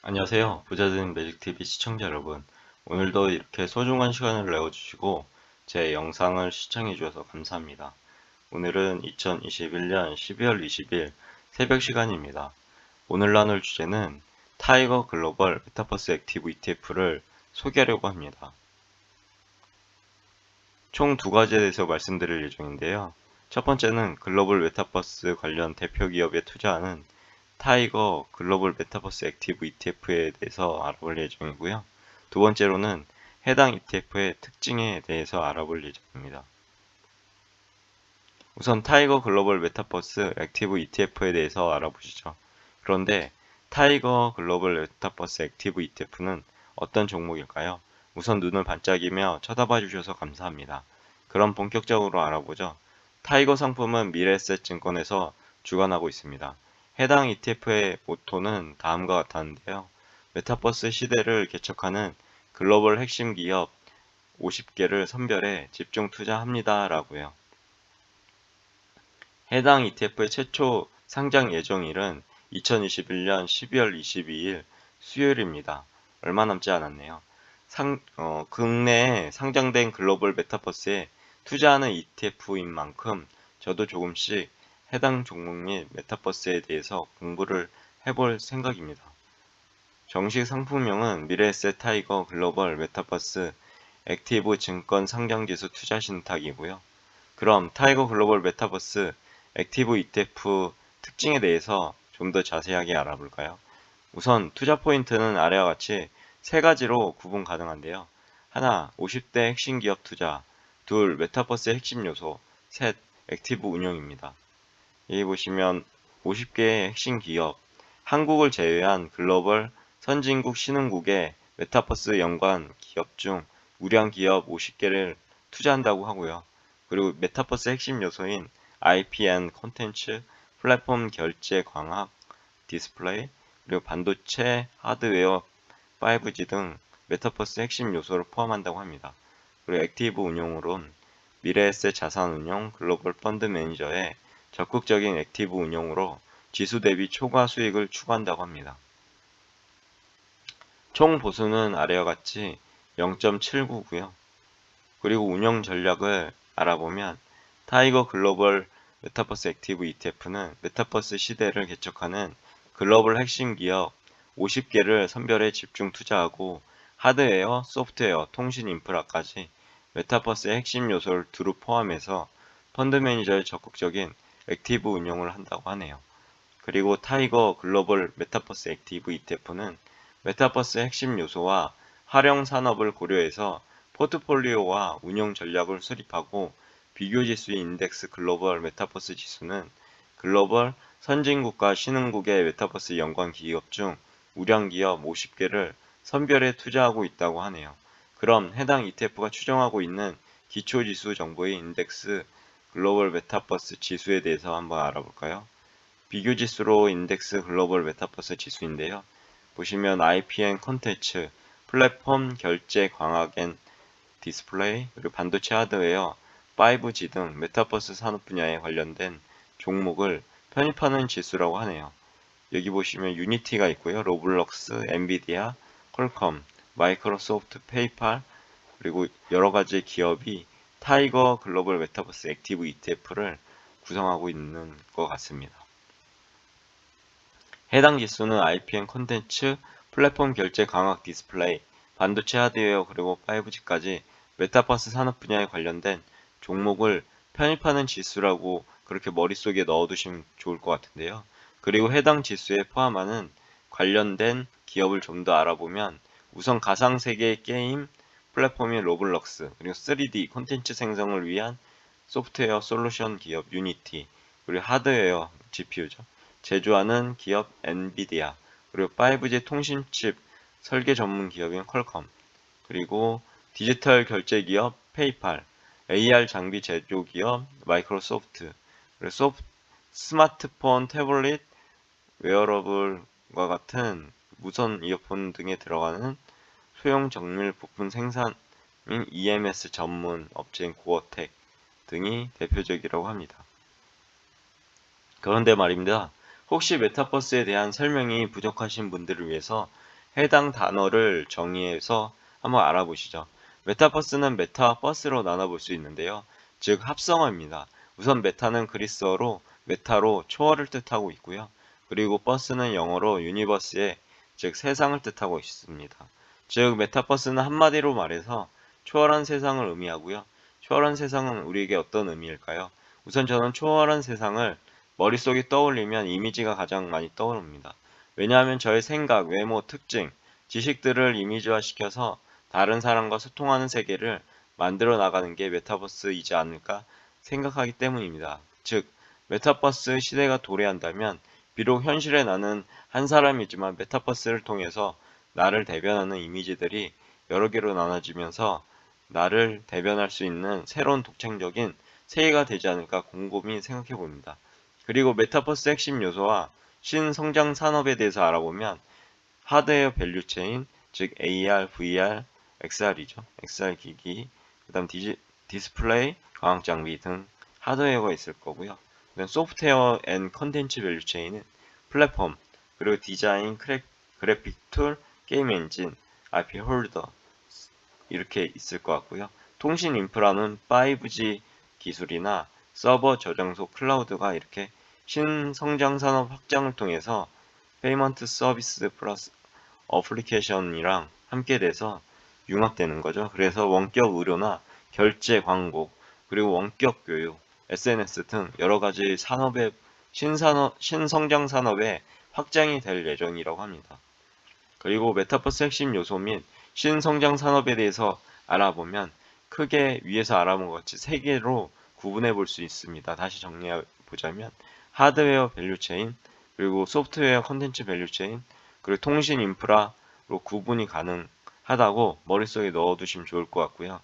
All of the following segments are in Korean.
안녕하세요. 부자된 매직TV 시청자 여러분. 오늘도 이렇게 소중한 시간을 내어주시고 제 영상을 시청해 주셔서 감사합니다. 오늘은 2021년 12월 20일 새벽 시간입니다. 오늘 나눌 주제는 타이거 글로벌 메타버스 액티브 ETF를 소개하려고 합니다. 총 두 가지에 대해서 말씀드릴 예정인데요. 첫 번째는 글로벌 메타버스 관련 대표 기업에 투자하는 타이거 글로벌 메타버스 액티브 ETF에 대해서 알아볼 예정이고요. 두 번째로는 해당 ETF의 특징에 대해서 알아볼 예정입니다. 우선 타이거 글로벌 메타버스 액티브 ETF에 대해서 알아보시죠. 그런데 타이거 글로벌 메타버스 액티브 ETF는 어떤 종목일까요? 우선 눈을 반짝이며 쳐다봐 주셔서 감사합니다. 그럼 본격적으로 알아보죠. 타이거 상품은 미래에셋 증권에서 주관하고 있습니다. 해당 ETF의 모토는 다음과 같았는데요. 메타버스 시대를 개척하는 글로벌 핵심 기업 50개를 선별해 집중 투자합니다. 라고요. 해당 ETF의 최초 상장 예정일은 2021년 12월 22일 수요일입니다. 얼마 남지 않았네요. 국내에 상장된 글로벌 메타버스에 투자하는 ETF인 만큼 저도 조금씩 해당 종목 및 메타버스에 대해서 공부를 해볼 생각입니다. 정식 상품명은 미래에셋 타이거 글로벌 메타버스 액티브 증권 상장지수 투자 신탁이고요. 그럼 타이거 글로벌 메타버스 액티브 ETF 특징에 대해서 좀 더 자세하게 알아볼까요? 우선 투자 포인트는 아래와 같이 세 가지로 구분 가능한데요. 하나, 50대 핵심 기업 투자. 둘, 메타버스의 핵심 요소. 셋, 액티브 운용입니다. 여기 보시면 50개의 핵심 기업, 한국을 제외한 글로벌 선진국 신흥국의 메타버스 연관 기업 중 우량 기업 50개를 투자한다고 하고요. 그리고 메타버스 핵심 요소인 IPN 콘텐츠, 플랫폼 결제 광학, 디스플레이, 그리고 반도체, 하드웨어, 5G 등 메타버스 핵심 요소를 포함한다고 합니다. 그리고 액티브 운용으론 미래에셋 자산 운용 글로벌 펀드 매니저의 적극적인 액티브 운용으로 지수 대비 초과 수익을 추구한다고 합니다. 총 보수는 아래와 같이 0.79고요. 그리고 운영 전략을 알아보면 타이거 글로벌 메타버스 액티브 ETF는 메타버스 시대를 개척하는 글로벌 핵심 기업 50개를 선별해 집중 투자하고 하드웨어, 소프트웨어, 통신 인프라까지 메타버스의 핵심 요소를 두루 포함해서 펀드 매니저의 적극적인 액티브 운용을 한다고 하네요. 그리고 타이거 글로벌 메타버스 액티브 ETF는 메타버스 핵심 요소와 활용 산업을 고려해서 포트폴리오와 운용 전략을 수립하고 비교지수인 인덱스 글로벌 메타버스 지수는 글로벌 선진국과 신흥국의 메타버스 연관 기업 중 우량 기업 50개를 선별해 투자하고 있다고 하네요. 그럼 해당 ETF가 추정하고 있는 기초지수 정보의 인덱스 글로벌 메타버스 지수에 대해서 한번 알아볼까요? 비교지수로 인덱스 글로벌 메타버스 지수인데요. 보시면 IPN 콘텐츠, 플랫폼 결제 광학 앤 디스플레이, 그리고 반도체 하드웨어, 5G 등 메타버스 산업 분야에 관련된 종목을 편입하는 지수라고 하네요. 여기 보시면 유니티가 있고요. 로블록스, 엔비디아, 퀄컴, 마이크로소프트, 페이팔, 그리고 여러 가지 기업이 타이거 글로벌 메타버스 액티브 ETF를 구성하고 있는 것 같습니다. 해당 지수는 IPN 콘텐츠, 플랫폼 결제 광학 디스플레이, 반도체 하드웨어 그리고 5G까지 메타버스 산업 분야에 관련된 종목을 편입하는 지수라고 그렇게 머릿속에 넣어두시면 좋을 것 같은데요. 그리고 해당 지수에 포함하는 관련된 기업을 좀 더 알아보면 우선 가상세계 게임 플랫폼인 로블록스, 그리고 3D 콘텐츠 생성을 위한 소프트웨어 솔루션 기업 유니티, 그리고 하드웨어 GPU죠. 제조하는 기업 엔비디아, 그리고 5G 통신칩 설계 전문 기업인 퀄컴, 그리고 디지털 결제 기업 페이팔, AR 장비 제조 기업 마이크로소프트, 그리고 스마트폰, 태블릿, 웨어러블과 같은 무선 이어폰 등에 들어가는 소형 정밀 부품 생산인 EMS 전문 업체인 고어텍 등이 대표적이라고 합니다. 그런데 말입니다. 혹시 메타버스에 대한 설명이 부족하신 분들을 위해서 해당 단어를 정의해서 한번 알아보시죠. 메타버스는 메타와 버스로 나눠볼 수 있는데요. 즉 합성어입니다. 우선 메타는 그리스어로 메타로 초월을 뜻하고 있고요. 그리고 버스는 영어로 유니버스의 즉 세상을 뜻하고 있습니다. 즉 메타버스는 한마디로 말해서 초월한 세상을 의미하고요. 초월한 세상은 우리에게 어떤 의미일까요? 우선 저는 초월한 세상을 머릿속에 떠올리면 이미지가 가장 많이 떠오릅니다. 왜냐하면 저의 생각, 외모, 특징, 지식들을 이미지화시켜서 다른 사람과 소통하는 세계를 만들어 나가는 게 메타버스이지 않을까 생각하기 때문입니다. 즉, 메타버스 시대가 도래한다면 비록 현실에 나는 한 사람이지만 메타버스를 통해서 나를 대변하는 이미지들이 여러 개로 나눠지면서 나를 대변할 수 있는 새로운 독창적인 세계가 되지 않을까 곰곰이 생각해 봅니다. 그리고 메타버스 핵심 요소와 신성장 산업에 대해서 알아보면 하드웨어 밸류체인, 즉 AR, VR, XR이죠. XR 기기, 그다음 디스플레이, 광학 장비 등 하드웨어가 있을 거고요. 그다음 소프트웨어 앤 컨텐츠 밸류체인은 플랫폼, 그리고 디자인, 그래픽 툴, 게임 엔진, IP 홀더 이렇게 있을 것 같고요. 통신 인프라는 5G 기술이나 서버 저장소 클라우드가 이렇게 신성장 산업 확장을 통해서 페이먼트 서비스 플러스 어플리케이션이랑 함께 돼서 융합되는 거죠. 그래서 원격 의료나 결제 광고, 그리고 원격 교육, SNS 등 여러 가지 산업의 신성장 산업의 확장이 될 예정이라고 합니다. 그리고 메타버스 핵심 요소 및 신성장 산업에 대해서 알아보면 크게 위에서 알아본 것 같이 세 개로 구분해 볼 수 있습니다. 다시 정리해 보자면 하드웨어 밸류체인, 그리고 소프트웨어 컨텐츠 밸류체인, 그리고 통신 인프라로 구분이 가능하다고 머릿속에 넣어두시면 좋을 것 같고요.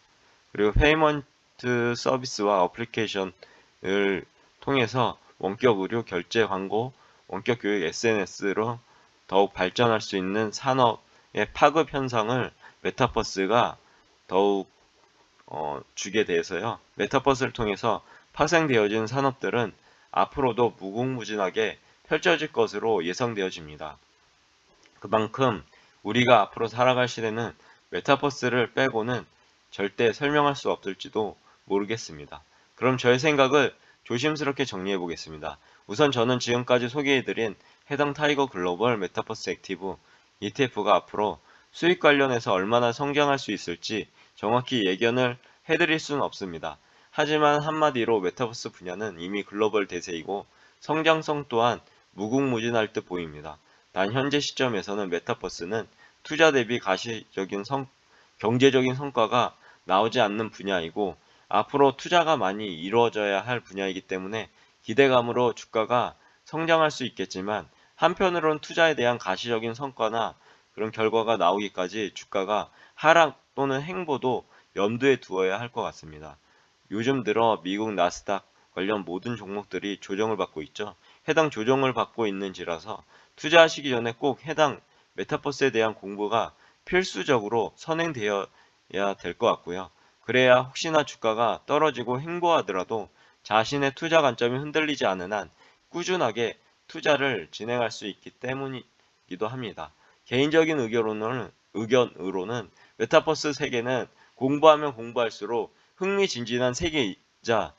그리고 페이먼트 서비스와 어플리케이션을 통해서 원격 의료, 결제, 광고, 원격 교육, SNS로 더욱 발전할 수 있는 산업의 파급 현상을 메타버스가 더욱 주게 돼서요. 메타버스를 통해서 파생되어진 산업들은 앞으로도 무궁무진하게 펼쳐질 것으로 예상되어집니다. 그만큼 우리가 앞으로 살아갈 시대는 메타버스를 빼고는 절대 설명할 수 없을지도 모르겠습니다. 그럼 저의 생각을 조심스럽게 정리해 보겠습니다. 우선 저는 지금까지 소개해드린 해당 타이거 글로벌 메타버스 액티브 ETF가 앞으로 수익 관련해서 얼마나 성장할 수 있을지 정확히 예견을 해드릴 수는 없습니다. 하지만 한마디로 메타버스 분야는 이미 글로벌 대세이고 성장성 또한 무궁무진할 듯 보입니다. 단 현재 시점에서는 메타버스는 투자 대비 가시적인 경제적인 성과가 나오지 않는 분야이고 앞으로 투자가 많이 이루어져야 할 분야이기 때문에 기대감으로 주가가 성장할 수 있겠지만 한편으론 투자에 대한 가시적인 성과나 그런 결과가 나오기까지 주가가 하락 또는 횡보도 염두에 두어야 할 것 같습니다. 요즘 들어 미국 나스닥 관련 모든 종목들이 조정을 받고 있죠. 해당 조정을 받고 있는지라서 투자하시기 전에 꼭 해당 메타버스에 대한 공부가 필수적으로 선행되어야 될 것 같고요. 그래야 혹시나 주가가 떨어지고 횡보하더라도 자신의 투자 관점이 흔들리지 않은 한 꾸준하게 투자를 진행할 수 있기 때문이기도 합니다. 개인적인 의견으로는 메타버스 세계는 공부하면 공부할수록 흥미진진한 세계이자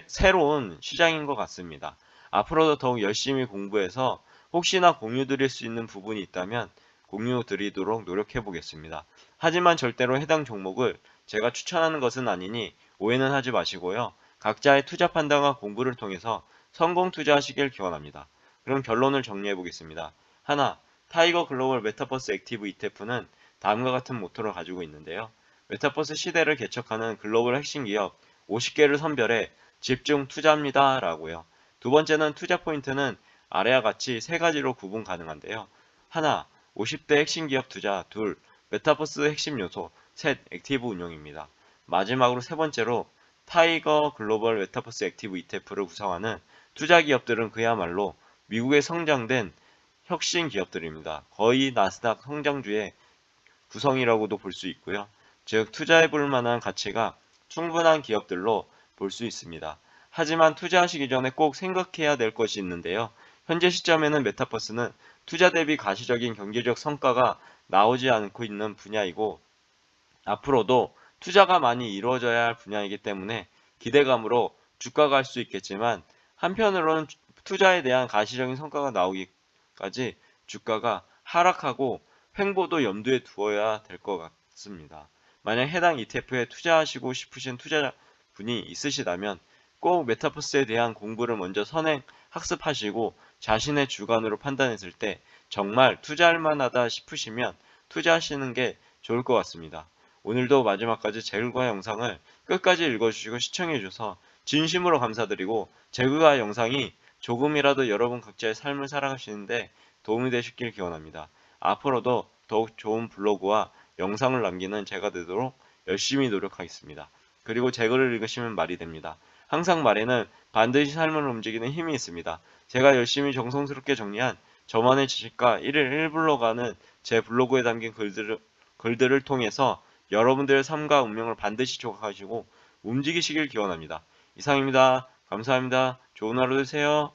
새로운 시장인 것 같습니다. 앞으로도 더욱 열심히 공부해서 혹시나 공유 드릴 수 있는 부분이 있다면 공유 드리도록 노력해 보겠습니다. 하지만 절대로 해당 종목을 제가 추천하는 것은 아니니 오해는 하지 마시고요. 각자의 투자 판단과 공부를 통해서 성공 투자하시길 기원합니다. 그럼 결론을 정리해 보겠습니다. 하나, 타이거 글로벌 메타버스 액티브 ETF는 다음과 같은 모토를 가지고 있는데요. 메타버스 시대를 개척하는 글로벌 핵심 기업 50개를 선별해 집중 투자합니다. 라고요. 두 번째는 투자 포인트는 아래와 같이 세 가지로 구분 가능한데요. 하나, 50대 핵심 기업 투자. 둘, 메타버스 핵심 요소. 셋, 액티브 운용입니다. 마지막으로 세 번째로 타이거 글로벌 메타버스 액티브 ETF를 구성하는 투자 기업들은 그야말로 미국에 성장된 혁신 기업들입니다. 거의 나스닥 성장주의 구성이라고도 볼 수 있고요. 즉 투자해 볼 만한 가치가 충분한 기업들로 볼 수 있습니다. 하지만 투자하시기 전에 꼭 생각해야 될 것이 있는데요. 현재 시점에는 메타버스는 투자 대비 가시적인 경제적 성과가 나오지 않고 있는 분야이고 앞으로도 투자가 많이 이루어져야 할 분야이기 때문에 기대감으로 주가가 할 수 있겠지만 한편으로는 투자에 대한 가시적인 성과가 나오기까지 주가가 하락하고 횡보도 염두에 두어야 될 것 같습니다. 만약 해당 ETF에 투자하시고 싶으신 투자분이 있으시다면 꼭 메타버스에 대한 공부를 먼저 선행 학습하시고 자신의 주관으로 판단했을 때 정말 투자할 만하다 싶으시면 투자하시는 게 좋을 것 같습니다. 오늘도 마지막까지 제글과 영상을 끝까지 읽어주시고 시청해주셔서 진심으로 감사드리고 제글과 영상이 조금이라도 여러분 각자의 삶을 살아가시는데 도움이 되셨길 기원합니다. 앞으로도 더욱 좋은 블로그와 영상을 남기는 제가 되도록 열심히 노력하겠습니다. 그리고 제글을 읽으시면 말이 됩니다. 항상 말에는 반드시 삶을 움직이는 힘이 있습니다. 제가 열심히 정성스럽게 정리한 저만의 지식과 1일 1블로그하는 제 블로그에 담긴 글들을 통해서 여러분들의 삶과 운명을 반드시 조각하시고 움직이시길 기원합니다. 이상입니다. 감사합니다. 좋은 하루 되세요.